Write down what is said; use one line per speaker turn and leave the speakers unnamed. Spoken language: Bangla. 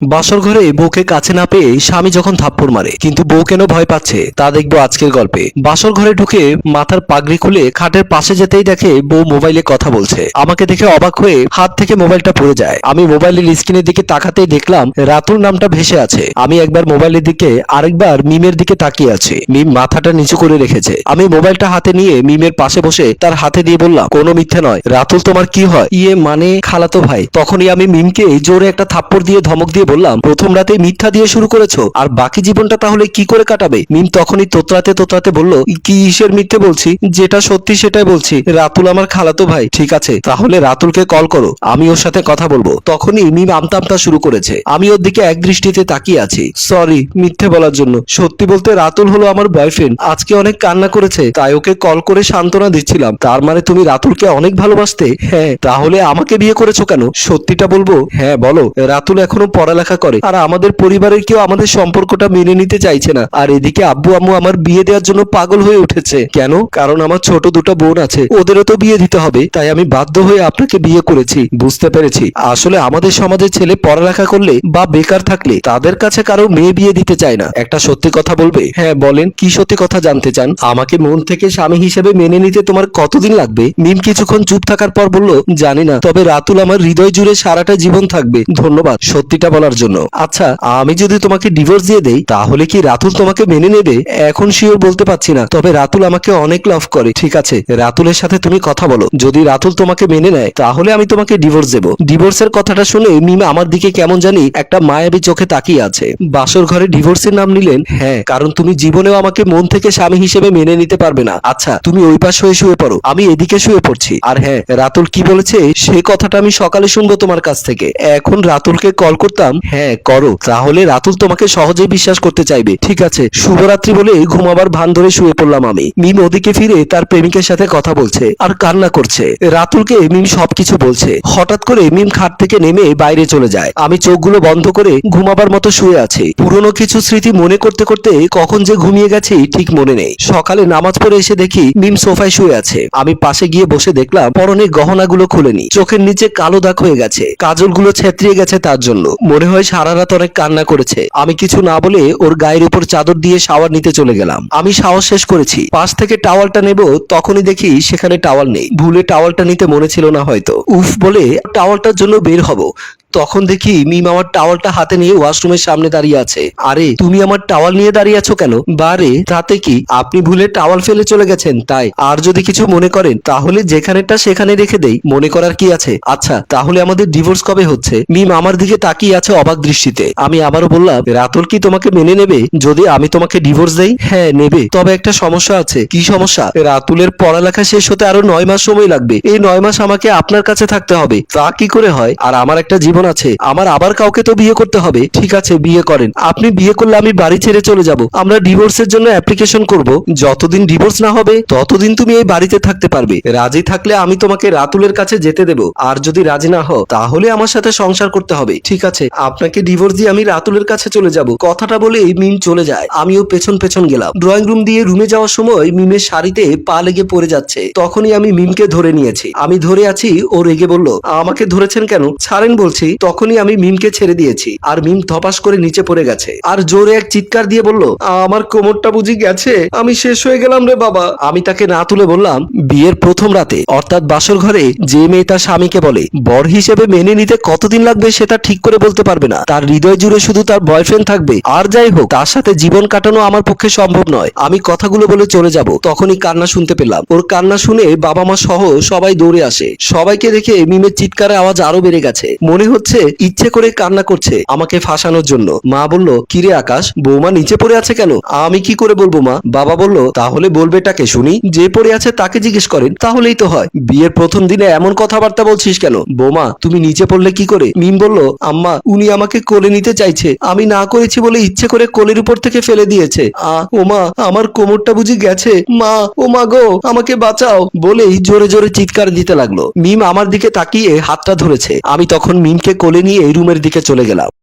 বাসর ঘরে বউকে কাছে না পেয়ে স্বামী যখন থাপ্পড় মারে, কিন্তু বউ কেন ভয় পাচ্ছে তা দেখবো আজকের গল্পে। বাসর ঘরে ঢুকে মাথার পাগড়ি খুলে খাটের পাশে যেতেই দেখে বউ মোবাইলে কথা বলছে। আমাকে দেখে অবাক হয়ে হাত থেকে মোবাইলটা পড়ে যায়। আমি মোবাইলের স্ক্রিনের দিকে তাকাতেই দেখলাম রাতুল নামটা ভেসে আছে। আমি একবার মোবাইলের দিকে আরেকবার মিমের দিকে তাকিয়ে আছি। মিম মাথাটা নিচু করে রেখেছে। আমি মোবাইলটা হাতে নিয়ে মিমের পাশে বসে তার হাতে দিয়ে বললাম, কোনো মিথ্যে নয়, রাতুল তোমার কি হয়? ইয়ে মানে খালাতো ভাই। তখনই আমি মিমকে জোরে একটা থাপ্পড় দিয়ে ধমক দিয়ে বললাম, প্রথম রাতে মিথ্যা দিয়ে শুরু করেছো, আর বাকি জীবনটা তাহলে কি করে কাটাবে? মিম তখনই তোতলাতে তোতলাতে বলল, কি ইসের মিথ্যে বলছি, যেটা সত্যি সেটাই বলছি। রাতুল আমার খালাতো ভাই। ঠিক আছে, তাহলে রাতুলকে কল করো, আমি ওর সাথে কথা বলবো। তখনই মিম আমতা আমতা শুরু করেছে। আমি ওর দিকে এক দৃষ্টিতে তাকিয়ে আছি। সরি মিথ্যে বলার জন্য। সত্যি বলতে রাতুল হলো আমার বয়ফ্রেন্ড। আজকে অনেক কান্না করেছে, তাই ওকে কল করে সান্ত্বনা দিচ্ছিলাম। তার মানে তুমি রাতুলকে অনেক ভালোবাসতে? হ্যাঁ। তাহলে আমাকে বিয়ে করেছো কেন? সত্যিটা বলবো? হ্যাঁ বলো। রাতুল এখনো পড়ালেখা করে, আর আমাদের পরিবারের কেউ আমাদের সম্পর্কটা মেনে নিতে চাইছে না। আর এদিকে আব্বু আম্মু আমার বিয়ে দেওয়ার জন্য পাগল হয়ে উঠেছে। কেন? কারণ আমার ছোট দুটো বোন আছে, ওদেরও তো বিয়ে দিতে হবে, তাই আমি বাধ্য হয়ে আপনাকে বিয়ে করেছি। বুঝতে পেরেছি। আসলে আমাদের সমাজের ছেলে পড়ালেখা করলে বা বেকার থাকলে তাদের কাছে কারো মেয়ে বিয়ে দিতে চায় না। একটা সত্যি কথা বলবে? হ্যাঁ বলেন, কি সত্যি কথা জানতে চান? আমাকে মন থেকে স্বামী হিসেবে মেনে নিতে তোমার কতদিন লাগবে? মিম কিছুক্ষণ চুপ থাকার পর বলল, জানি না, তবে রাতুল আমার হৃদয় জুড়ে সারাটা জীবন থাকবে। ধন্যবাদ সত্যিটা বলার জন্য। আচ্ছা, আমি যদি তোমাকে ডিভোর্স দিয়ে দেই তাহলে কি রাতুল তোমাকে মেনে নেবে? এখন শিওর বলতে পারছি না, তবে রাতুল আমাকে অনেক লাভ করে। ঠিক আছে, রাতুলের সাথে তুমি কথা বলো। যদি রাতুল তোমাকে মেনে নেয় তাহলে আমি তোমাকে ডিভোর্স দেবো। ডিভোর্সের কথাটা শুনে মিম আমার দিকে কেমন জানি একটা মায়াবী চোখে তাকিয়ে আছে। বাসর ঘরে ডিভোর্সের নাম নিলেন? হ্যাঁ, কারণ তুমি জীবনেও আমাকে মন থেকে স্বামী হিসেবে মেনে নিতে পারবে না। আচ্ছা, তুমি ওই পাশ হয়ে শুয়ে পড়ো, আমি এদিকে শুয়ে পড়ছি। আর হ্যাঁ, রাতুল কি বলেছে সেই কথাটা আমি সকালে শুনবো তোমার কাছ থেকে। এখন রাতুলকে কল করতাম? হ্যাঁ করো, তাহলে রাতুল তোমাকে সহজেই বিশ্বাস করতে চাইবে। ঠিক আছে, শুভরাত্রি বলে ঘুমাবার ভান ধরে শুয়ে পড়লাম আমি। মিম ওদিকে ফিরে তার প্রেমিকের সাথে কথা বলছে আর কান্না করছে। রাতুলকে মিম সবকিছু বলছে। হঠাৎ করে মিম খাট থেকে নেমে বাইরে চলে যায়। আমি চোখগুলো বন্ধ করে ঘুমাবার মতো শুয়ে আছি। পুরনো কিছু স্মৃতি মনে করতে করতে কখন যে ঘুমিয়ে গেছি ঠিক মনে নেই। সকালে নামাজ পড়ে এসে দেখি মিম সোফায় শুয়ে আছে। আমি পাশে গিয়ে বসে দেখলাম পরনে গহনাগুলো খুলেনি, চোখের নিচে কালো দাগ হয়ে গেছে, কাজলগুলো ছেত্রিয়ে গেছে। তার জন্য মনে হয় সারা রাত অনেক কান্না করেছে। আমি কিছু না বলে ওর গায়ের উপর চাদর দিয়ে শাওয়ার নিতে চলে গেলাম। আমি শাওয়ার শেষ করেছি, পাশ থেকে টাওয়ালটা নেব, তখনই দেখি সেখানে টাওয়াল নেই। ভুলে টাওয়ালটা নিতে মনে ছিল না হয়তো। উফ বলে টাওয়ালটার জন্য বের হব, তখন দেখি মিম আমার টাওয়ালটা হাতে নিয়ে ওয়াশরুমের সামনে দাঁড়িয়ে আছে। আরে তুমি আমার টাওয়াল নিয়ে দাঁড়িয়ে আছো কেন? বারে তাতে কি, আপনি ভুলে টাওয়াল ফেলে চলে গেছেন তাই। আর যদি কিছু মনে করেন তাহলে যেখানেটা সেখানে রেখে দেই, মনে করার কি আছে। আচ্ছা, তাহলে আমাদের ডিভোর্স কবে হচ্ছে? মিম আমার দিকে তাকিয়ে আছে অবাক দৃষ্টিতে। আমি আবারও বললাম, রাতুল কি তোমাকে মেনে নেবে যদি আমি তোমাকে ডিভোর্স দেই? হ্যাঁ নেবে, তবে একটা সমস্যা আছে। কি সমস্যা? রাতুলের পড়ালেখা শেষ হতে আরো 9 মাস সময় লাগবে। এই 9 মাস আমাকে আপনার কাছে থাকতে হবে। তা কি করে হয়? আর আমার একটা জীবন আছে, আমার আবার কাউকে তো বিয়ে করতে হবে। ঠিক আছে, বিয়ে করেন। আপনি বিয়ে করলে আমি বাড়ি ছেড়ে চলে যাব। আমরা ডিভোর্সের জন্য অ্যাপ্লিকেশন করব। যতদিন ডিভোর্স না হবে ততদিন তুমি এই বাড়িতে থাকতে পারবে। রাজি থাকলে আমি তোমাকে রাতুলের কাছে যেতে দেব, আর যদি রাজি না হও তাহলে আমার সাথে সংসার করতে হবে। ঠিক আছে, আপনাকে ডিভোর্স দিয়ে আমি রাতুলের কাছে চলে যাব। কথাটা বলেই মিম চলে যায়। আমিও পেছন পেছন গেলাম। ড্রয়িং রুম দিয়ে রুমে যাওয়ার সময় মিমের শাড়িতে পা লেগে পড়ে যাচ্ছে। তখনই আমি মিমকে ধরে নিয়েছি। আমি ধরে আছি, ও রেগে বলল, আমাকে ধরেছেন কেন? ছাড়েন বলছি। তখনই আমি মিমকে ছেড়ে দিয়েছি, আর মিম ধপাস করে নিচে পড়ে গেছে। আর জোরে এক চিৎকার দিয়ে বলল, আমার কোমরটা বুঝি গেছে, আমি শেষ হয়ে গেলাম রে বাবা। আমি তাকে না তুলে বললাম, বিয়ের প্রথম রাতে অর্থাৎ বাসর ঘরে যে মেয়ে তার স্বামীকে বলে বর হিসেবে মেনে নিতে কতদিন লাগবে সেটা ঠিক করে বলতে পারবে না, তার হৃদয় জুড়ে শুধু তার বয়ফ্রেন্ড থাকবে, আর যাই হোক তার সাথে জীবন কাটানো আমার পক্ষে সম্ভব নয়। আমি কথাগুলো বলে চলে যাব, তখনই কান্না শুনতে পেলাম। ওর কান্না শুনে বাবা মা সহ সবাই দৌড়ে আসে। সবাইকে দেখে মিমের চিৎকারের আওয়াজ আরো বেড়ে গেছে। মনে হচ্ছে ইচ্ছে করে কান্না করছে আমাকে ফাঁসানোর জন্য। মা বলল, কিরে আকাশ, বৌমা নিচে পড়ে আছে কেন? আমি কি করে বলবো মা? বাবা বলল, তাহলে বলবেটাকে শুনি, যে পড়ে আছে তাকে জিজ্ঞেস করেন, তাহলেই তো হয়। বিয়ের প্রথম দিনে এমন কথাবার্তা বলছিস কেন? বৌমা তুমি নিচে পড়লে কি করে? মিম বলল, আম্মা উনি আমাকে কোলে নিতে চাইছে, আমি না করেছি বলে ইচ্ছে করে কোলের উপর থেকে ফেলে দিয়েছে। ও মা, আমার কোমরটা বুঝি গেছে, মা ও মা গো, আমাকে বাঁচাও বলেই জোরে জোরে চিৎকার দিতে লাগলো। মিম আমার দিকে তাকিয়ে হাতটা ধরেছে। আমি তখন মিমকে কোলে নিয়ে রুমের দিকে চলে গেলাম।